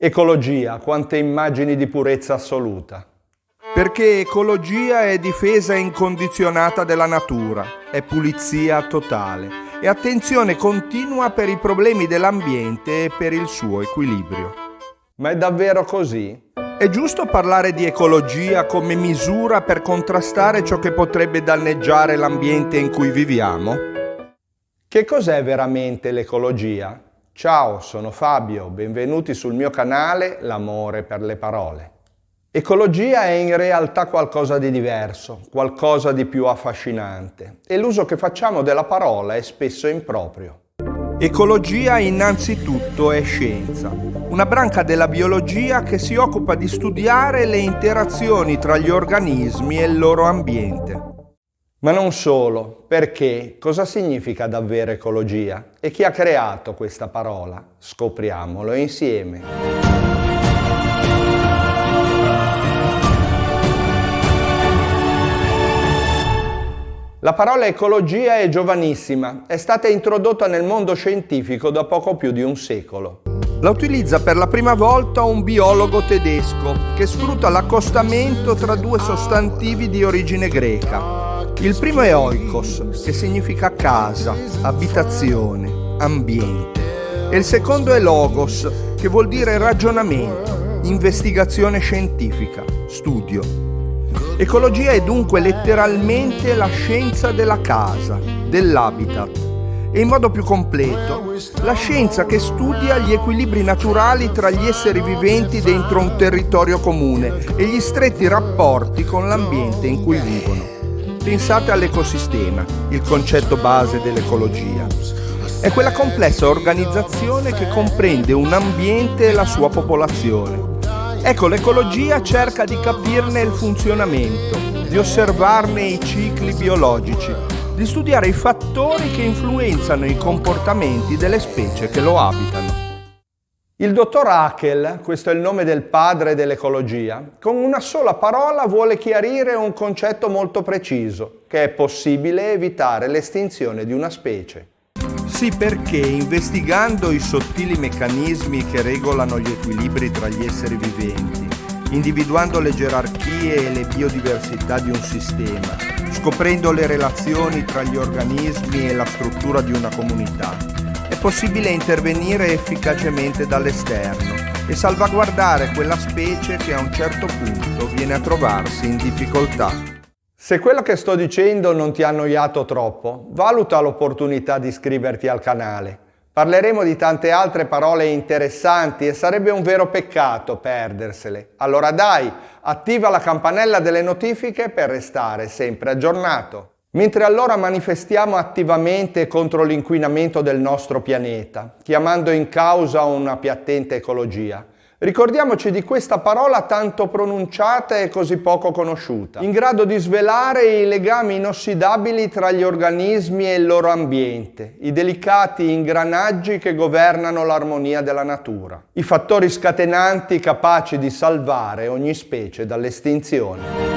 Ecologia, quante immagini di purezza assoluta. Perché ecologia è difesa incondizionata della natura, è pulizia totale, è attenzione continua per i problemi dell'ambiente e per il suo equilibrio. Ma è davvero così? È giusto parlare di ecologia come misura per contrastare ciò che potrebbe danneggiare l'ambiente in cui viviamo? Che cos'è veramente l'ecologia? Ciao, sono Fabio, benvenuti sul mio canale L'amore per le parole. Ecologia è in realtà qualcosa di diverso, qualcosa di più affascinante, e l'uso che facciamo della parola è spesso improprio. Ecologia innanzitutto è scienza, una branca della biologia che si occupa di studiare le interazioni tra gli organismi e il loro ambiente. Ma non solo, perché cosa significa davvero ecologia? E chi ha creato questa parola? Scopriamolo insieme. La parola ecologia è giovanissima, è stata introdotta nel mondo scientifico da poco più di un secolo. La utilizza per la prima volta un biologo tedesco che sfrutta l'accostamento tra due sostantivi di origine greca. Il primo è oikos, che significa casa, abitazione, ambiente. E il secondo è logos, che vuol dire ragionamento, investigazione scientifica, studio. Ecologia è dunque letteralmente la scienza della casa, dell'habitat, e in modo più completo, la scienza che studia gli equilibri naturali tra gli esseri viventi dentro un territorio comune e gli stretti rapporti con l'ambiente in cui vivono. Pensate all'ecosistema, il concetto base dell'ecologia. È quella complessa organizzazione che comprende un ambiente e la sua popolazione. Ecco, l'ecologia cerca di capirne il funzionamento, di osservarne i cicli biologici, di studiare i fattori che influenzano i comportamenti delle specie che lo abitano. Il dottor Haeckel, questo è il nome del padre dell'ecologia, con una sola parola vuole chiarire un concetto molto preciso, che è possibile evitare l'estinzione di una specie. Sì, perché investigando i sottili meccanismi che regolano gli equilibri tra gli esseri viventi, individuando le gerarchie e le biodiversità di un sistema, scoprendo le relazioni tra gli organismi e la struttura di una comunità, è possibile intervenire efficacemente dall'esterno e salvaguardare quella specie che a un certo punto viene a trovarsi in difficoltà. Se quello che sto dicendo non ti ha annoiato troppo, valuta l'opportunità di iscriverti al canale. Parleremo di tante altre parole interessanti e sarebbe un vero peccato perdersele. Allora dai, attiva la campanella delle notifiche per restare sempre aggiornato. Mentre allora manifestiamo attivamente contro l'inquinamento del nostro pianeta, chiamando in causa una più attenta ecologia, ricordiamoci di questa parola tanto pronunciata e così poco conosciuta, in grado di svelare i legami inossidabili tra gli organismi e il loro ambiente, i delicati ingranaggi che governano l'armonia della natura, i fattori scatenanti capaci di salvare ogni specie dall'estinzione.